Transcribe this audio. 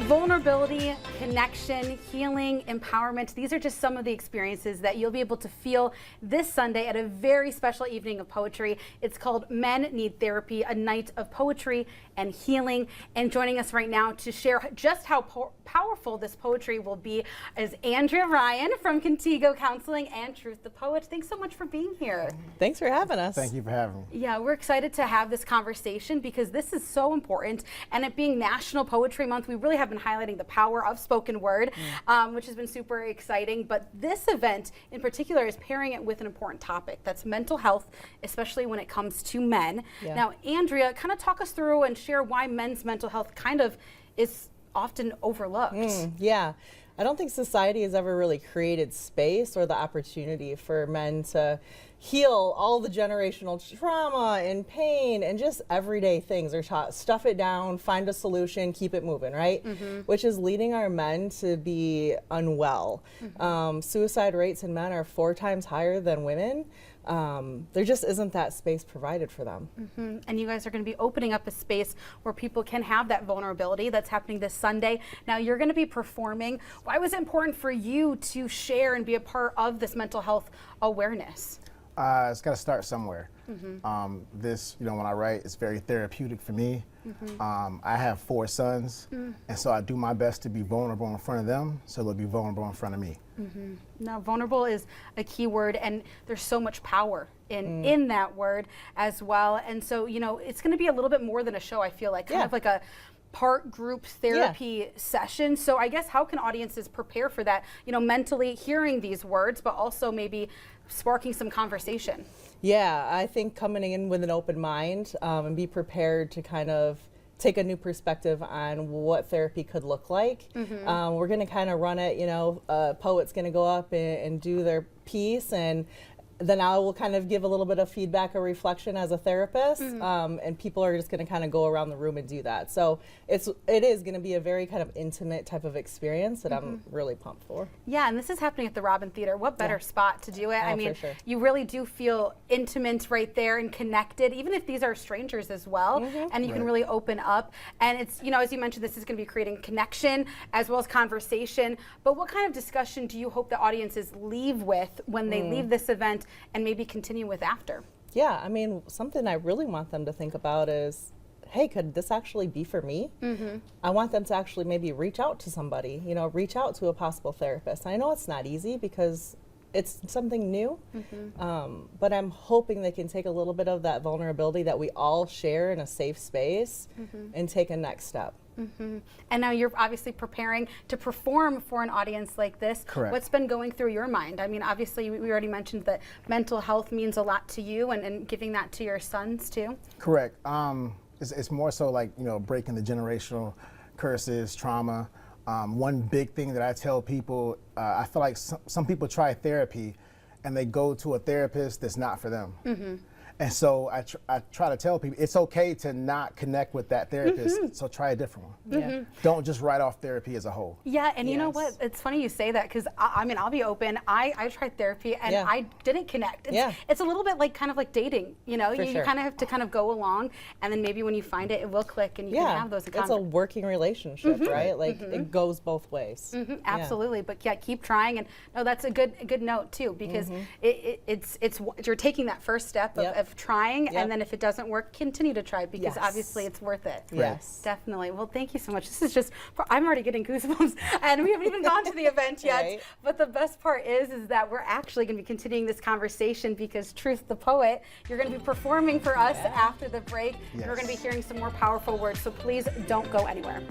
Vulnerability, connection, healing, empowerment. These are just some of the experiences that you'll be able to feel this Sunday at a very special evening of poetry. It's called Men Need Therapy, a night of poetry and healing. And joining us right now to share just how powerful this poetry will be is Andrea Ryan from Contigo Counseling and Truth the Poet. Thanks so much for being here. Thanks for having us. Thank you for having me. Yeah, we're excited to have this conversation because this is so important. And it being National Poetry Month, we really have been highlighting the power of spoken word, which has been super exciting. But this event in particular is pairing it with an important topic. That's mental health, especially when it comes to men. Yeah. Now, Andrea, kind of talk us through and share why men's mental health kind of is often overlooked. Yeah. I don't think society has ever really created space or the opportunity for men to heal all the generational trauma and pain and just everyday things. They're taught, stuff it down, find a solution, keep it moving, right? Which is leading our men to be unwell. Suicide rates in men are 4 times higher than women. There just isn't that space provided for them. And you guys are going to be opening up a space where people can have that vulnerability. That's happening this Sunday. Now you're going to be performing. Why was it important for you to share and be a part of this mental health awareness? It's got to start somewhere. This, when I write, it's very therapeutic for me. I have 4 sons, and so I do my best to be vulnerable in front of them, so they'll be vulnerable in front of me. Now, vulnerable is a key word, and there's so much power in that word as well. And so, it's going to be a little bit more than a show, I feel like, kind of like a part group therapy session. So I guess how can audiences prepare for that, mentally hearing these words, but also maybe sparking some conversation? Yeah, I think coming in with an open mind and be prepared to kind of take a new perspective on what therapy could look like. We're going to kind of run it, a poet's going to go up and do their piece, and then I will kind of give a little bit of feedback or reflection as a therapist, and people are just going to kind of go around the room and do that. So it is going to be a very kind of intimate type of experience that I'm really pumped for. Yeah, and this is happening at the Robin Theater. What better spot to do it? I mean, for sure. You really do feel intimate right there and connected, even if these are strangers as well, and you can really open up. And it's, as you mentioned, this is going to be creating connection as well as conversation. But what kind of discussion do you hope the audiences leave with when they leave this event and maybe continue with after? Yeah, I mean, something I really want them to think about is, hey, could this actually be for me? I want them to actually maybe reach out to somebody, reach out to a possible therapist. I know it's not easy because it's something new, but I'm hoping they can take a little bit of that vulnerability that we all share in a safe space and take a next step. And now you're obviously preparing to perform for an audience like this. Correct. What's been going through your mind? I mean, obviously we already mentioned that mental health means a lot to you, and giving that to your sons too. Correct. It's more so like, breaking the generational curses, trauma. One big thing that I tell people, I feel like some people try therapy and they go to a therapist that's not for them. And so I try to tell people it's okay to not connect with that therapist, so try a different one. Don't just write off therapy as a whole. Yeah, and you know what? It's funny you say that because I mean, I'll be open. I tried therapy and I didn't connect. It's a little bit like kind of like dating. You kind of have to kind of go along, and then maybe when you find it, it will click, and you can have those. It's a working relayoship, right? Like it goes both ways. Absolutely, but keep trying. And no, that's a good note too, because it's you're taking that first step of trying, and then if it doesn't work, continue to try, because obviously it's worth it. Yes, definitely. Well, thank you so much. This is just, I'm already getting goosebumps, and we haven't even gone to the event yet. But the best part is that we're actually going to be continuing this conversation, because Truth the Poet, you're going to be performing for us after the break. And we're going to be hearing some more powerful words. So please don't go anywhere.